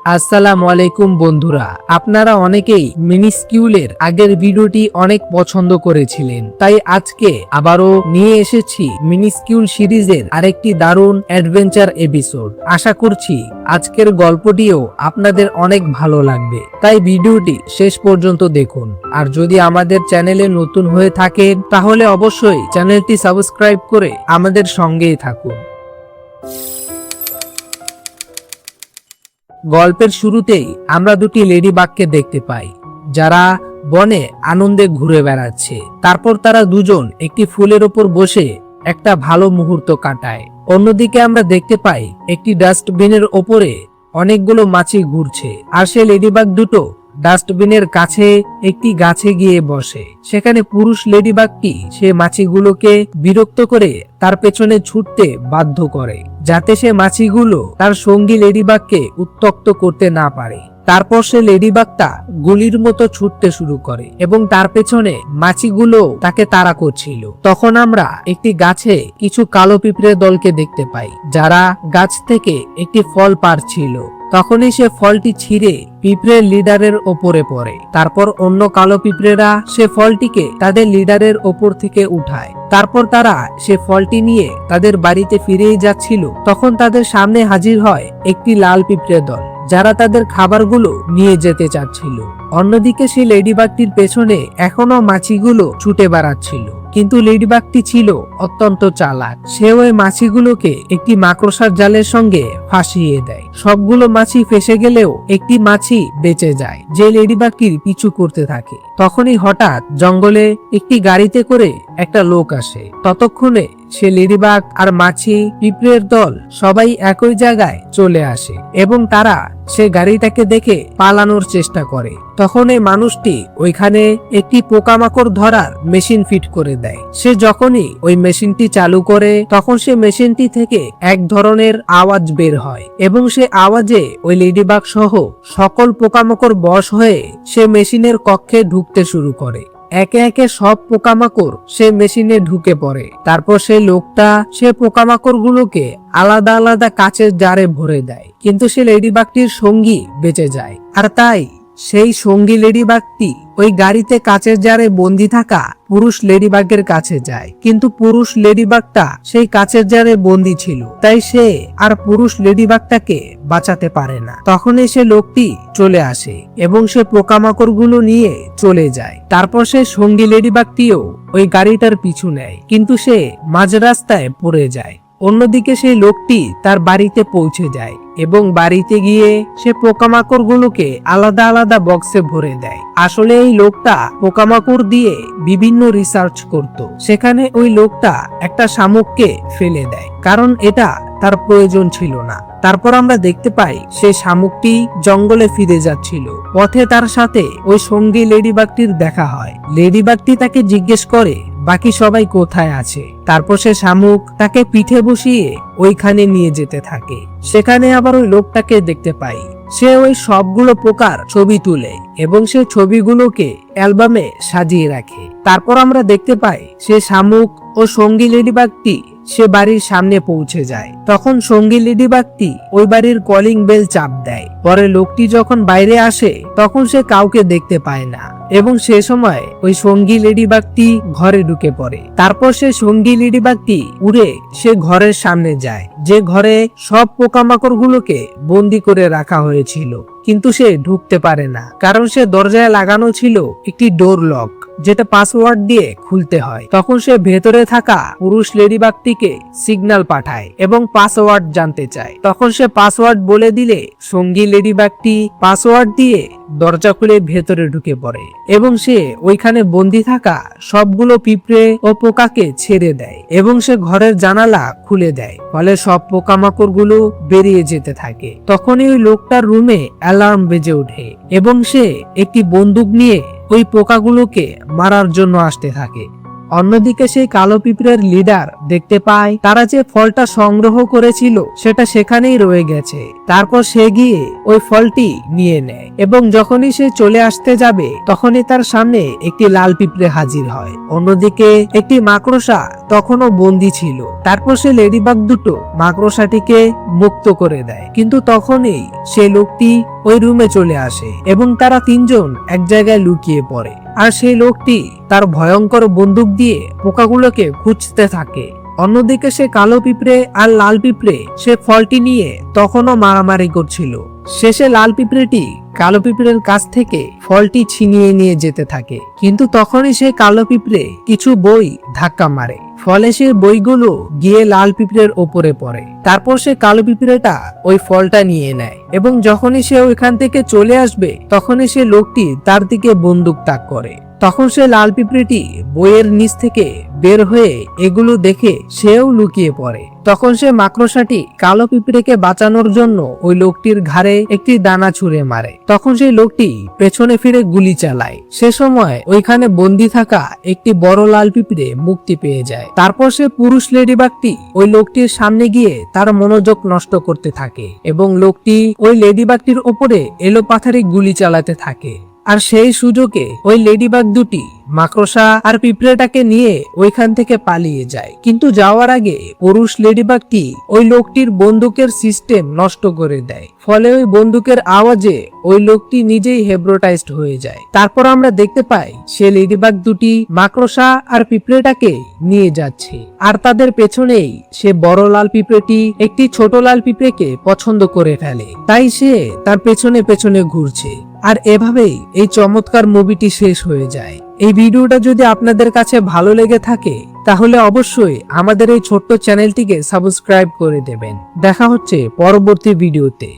আসসালামু আলাইকুম বন্ধুরা, আপনারা অনেকেই মিনিস্কিউলের আগের ভিডিওটি অনেক পছন্দ করেছিলেন, তাই আজকে আবারও নিয়ে এসেছি মিনিস্কিউল সিরিজের আরেকটি দারুণ অ্যাডভেঞ্চার এপিসোড। আশা করছি আজকের গল্পটিও আপনাদের অনেক ভালো লাগবে, তাই ভিডিওটি শেষ পর্যন্ত দেখুন। আর যদি আমাদের চ্যানেলে নতুন হয়ে থাকেন তাহলে অবশ্যই চ্যানেলটি সাবস্ক্রাইব করে আমাদের সঙ্গেই থাকুন। গল্পের শুরুতেই আমরা দুটি লেডিবাগকে দেখতে পাই, যারা বনে আনন্দে ঘুরে বেড়াচ্ছে। তারপর তারা দুজন একটি ফুলের ওপর বসে একটা ভালো মুহূর্ত কাটায়। অন্যদিকে আমরা দেখতে পাই একটি ডাস্টবিনের ওপরে অনেকগুলো মাছি ঘুরছে, আর সে লেডিবাগ দুটো ডাস্টবিনের কাছে একটি গাছে গিয়ে বসে। সেখানে পুরুষ লেডিবাগটি সে মাছিগুলোকে বিরক্ত করে তার পেছনে ছুটতে বাধ্য করে, যাতে সে মাছিগুলো তার সঙ্গী লেডিবাগকে উত্ত্যক্ত করতে না পারে। তারপর সে লেডিবাগটা গুলির মতো ছুটতে শুরু করে এবং তার পেছনে মাছিগুলো তাকে তাড়া করছিল। তখন আমরা একটি গাছে কিছু কালো পিঁপড়ে দলকে দেখতে পাই, যারা গাছ থেকে একটি ফল পাড়ছিল। তখনই সে ফলটি ছিঁড়ে পিঁপড়ের লিডারের ওপরে পড়ে। তারপর অন্য কালো পিঁপড়েরা সে ফলটিকে তাদের লিডারের ওপর থেকে উঠায়। তারপর তারা সে ফলটি নিয়ে তাদের বাড়িতে ফিরেই যাচ্ছিল, তখন তাদের সামনে হাজির হয় একটি লাল পিঁপড়ে দল, যারা তাদের খাবারগুলো নিয়ে যেতে চাচ্ছিল। অন্যদিকে সেই লেডিবাগটির পেছনে এখনো মাছিগুলো ছুটে বেড়াচ্ছিল, কিন্তু লেডিবাগটি ছিল অত্যন্ত চালাক। সে ওই মাছিগুলোকে একটি মাকড়সার জালের সঙ্গে ফাঁসিয়ে দেয়। সবগুলো মাছি ফেসে গেলেও একটি মাছি বেঁচে যায়, যে লেডিবাগটির পিছু করতে থাকে। তখনই হঠাৎ জঙ্গলে একটি গাড়িতে করে একটা লোক আসে। ততক্ষণে সে লেডিবাগ আর মাছি পিঁপড়ের দল সবাই একই জায়গায় চলে আসে এবং তারা সে গাড়িটাকে দেখে পালানোর চেষ্টা করে। তখন এই মানুষটি ওইখানে একটি পোকামাকড় ধরার মেশিন ফিট করে দেয়। সে যখনই ওই মেশিনটি চালু করে, তখন সে মেশিনটি থেকে এক ধরনের আওয়াজ বের হয় এবং সে আওয়াজে ওই লেডিবাগ সহ সকল পোকামাকড় বশ হয়ে সে মেশিনের কক্ষে ঢুকতে শুরু করে। একে একে সব পোকামাকড় সে মেশিনে ঢুকে পড়ে। তারপর সেই লোকটা সে পোকামাকড় গুলোকে আলাদা আলাদা কাচের জারে ভরে দেয়, কিন্তু সে লেডিবাগটির সঙ্গী বেঁচে যায়। আর তাই সেই সঙ্গী লেডিবাগটি ওই গাড়িতে কাচের জারে বন্দি থাকা পুরুষ লেডিবাগের কাছে যায়, কিন্তু পুরুষ লেডিবাগটা সেই কাচের জারে বন্দি ছিল, তাই সে আর পুরুষ লেডিবাগটাকে বাঁচাতে পারে না। তখনই সে লোকটি চলে আসে এবং সে পোকামাকড় গুলো নিয়ে চলে যায়। তারপর সে সঙ্গী লেডিবাগটিও ওই গাড়িটার পিছু নেয়, কিন্তু সে মাঝ রাস্তায় পড়ে যায়। অন্যদিকে সেই লোকটি তার বাড়িতে পৌঁছে যায় এবং বাড়িতে গিয়ে সে পোকামাকড় গুলোকে আলাদা আলাদা বক্সে ভরে দেয়। আসলে এই লোকটা পোকামাকড় দিয়ে বিভিন্ন রিসার্চ করত। সেখানে ওই লোকটা একটা শামুককে ফেলে দেয়, কারণ এটা তার প্রয়োজন ছিল না। তারপর আমরা দেখতে পাই সে শামুকটি জঙ্গলে ফিরে যাচ্ছিল। পথে তার সাথে ওই সঙ্গী লেডিবাগটির দেখা হয়। লেডিবাগটি তাকে জিজ্ঞেস করে বাকি সবাই কোথায় আছে। তারপর সে শামুক তাকে পিঠে বসিয়ে ওইখানে নিয়ে যেতে থাকে। সেখানে আবার ওই লোকটাকে দেখতে পাই, সে ওই সবগুলো পোকার ছবি তুলে এবং সে ছবিগুলোকে অ্যালবামে সাজিয়ে রাখে। তারপর আমরা দেখতে পাই সে শামুক ও সঙ্গী লেডিবাগটি সে বাড়ির সামনে পৌঁছে যায়। তখন সঙ্গী লেডিবাগটি ওই বাড়ির কলিং বেল চাপ দেয়। পরে লোকটি যখন বাইরে আসে, তখন সে কাউকে দেখতে পায় না এবং সে সময় ওই সঙ্গী লেডিবাগটি ঘরে ঢুকে পড়ে। তারপর সে সঙ্গী লেডিবাগটি উড়ে সে ঘরের সামনে যায়, যে ঘরে সব পোকামাকড় গুলোকে বন্দি করে রাখা হয়েছিল, কিন্তু সে ঢুকতে পারে না, কারণ সে দরজায় লাগানো ছিল একটি ডোর লক, যেটা পাসওয়ার্ড দিয়ে খুলতে হয়। তখন সে ভেতরে থাকা পুরুষ লেডিবাগটিকে সিগন্যাল পাঠায় এবং পাসওয়ার্ড জানতে চায়। তখন সে পাসওয়ার্ড বলে দিলে সঙ্গী লেডিবাগটি পাসওয়ার্ড দিয়ে দরজা খুলে ভেতরে ঢুকে পড়ে এবং সে ওইখানে বন্দি থাকা সবগুলো পিঁপড়ে ও পোকাকে ছেড়ে দেয় এবং সে ঘরের জানালা খুলে দেয়, ফলে সব পোকামাকড় গুলো বেরিয়ে যেতে থাকে। তখনই ওই লোকটার রুমে অ্যালার্ম বেজে ওঠে এবং সে একটি বন্দুক নিয়ে ওই পোকাগুলোকে মারার জন্য আসতে থাকে। অন্যদিকে সেই কালো পিঁপড়ের লিডার দেখতে পায় তারা যে ফলটা সংগ্রহ করেছিল সেটা সেখানেই রয়ে গেছে। তারপর সে গিয়ে ওই ফলটি নিয়ে নেয় এবং যখনই সে চলে আসতে যাবে তখনই তার সামনে একটি লাল পিঁপড়ে হাজির হয়। অন্যদিকে একটি মাকড়সা তখনও বন্দী ছিল। তারপর সে লেডিবাগ দুটো মাকড়সাটিকে মুক্ত করে দেয়, কিন্তু তখনই সেই লোকটি ওই রুমে চলে আসে এবং তারা তিনজন এক জায়গায় লুকিয়ে পড়ে। আর সেই লোকটি তার ভয়ঙ্কর বন্দুক দিয়ে পোকাগুলোকে খুঁজতে থাকে। অন্যদিকে সে কালো পিঁপড়ে আর লাল পিঁপড়ে সে ফলটি নিয়ে তখনও মারামারি করছিল। শেষে লাল পিঁপড়েটি কালো পিঁপড়ের কাছ থেকে ফলটি ছিনিয়ে নিয়ে যেতে থাকে, কিন্তু তখনই সে কালো পিঁপড়ে কিছু বই ধাক্কা মারে, ফলে সে বইগুলো গিয়ে লাল পিঁপড়ের ওপরে পড়ে। তারপর সে কালো পিঁপড়েটা ওই ফলটা নিয়ে নেয় এবং যখনই সে ওইখান থেকে চলে আসবে তখনই সে লোকটি তার দিকে বন্দুক তাক করে। তখন সে লাল পিঁপড়েটি বইয়ের নিচ থেকে বের হয়ে এগুলো দেখে সেও লুকিয়ে পড়ে। তখন সে মাকড়সাটি কালো পিঁপড়েকে বাঁচানোর জন্য ওই লোকটির ঘাড়ে একটি দানা ছুঁড়ে মারে। তখন সেই লোকটি পেছনে ফিরে গুলি চালায়। সে সময় ওইখানে বন্দি থাকা একটি বড় লাল পিঁপড়ে মুক্তি পেয়ে যায়। তারপর সে পুরুষ লেডিবাগটি ওই লোকটির সামনে গিয়ে তার মনোযোগ নষ্ট করতে থাকে এবং লোকটি ওই লেডিবাগটির ওপরে এলোপাথারি গুলি চালাতে থাকে। আর সেই সুযোগে ওই লেডিবাগ দুটি মাকড়সা আর পিঁপড়েটাকে নিয়ে ওইখান থেকে পালিয়ে যায়, কিন্তু যাওয়ার আগে পুরুষ লেডিবাগটি ওই লোকটির বন্দুকের সিস্টেম নষ্ট করে দেয়। ফলে ওই বন্দুকের আওয়াজে ওই লোকটি নিজেই হেপ্নোটাইজড হয়ে যায়। তারপর আমরা দেখতে পাই সে লেডিবাগ দুটি মাকড়সা আর পিঁপড়েটাকে নিয়ে যাচ্ছে, আর তাদের পেছনেই সে বড় লাল পিঁপড়েটি একটি ছোট লাল পিঁপড়েকে পছন্দ করে ফেলে, তাই সে তার পেছনে পেছনে ঘুরছে। আর এভাবেই এই চমৎকার মুভিটি শেষ হয়ে যায়। এই ভিডিওটা যদি আপনাদের কাছে ভালো লেগে থাকে তাহলে অবশ্যই আমাদের এই ছোট্ট চ্যানেলটিকে সাবস্ক্রাইব করে দেবেন। দেখা হচ্ছে পরবর্তী ভিডিওতে।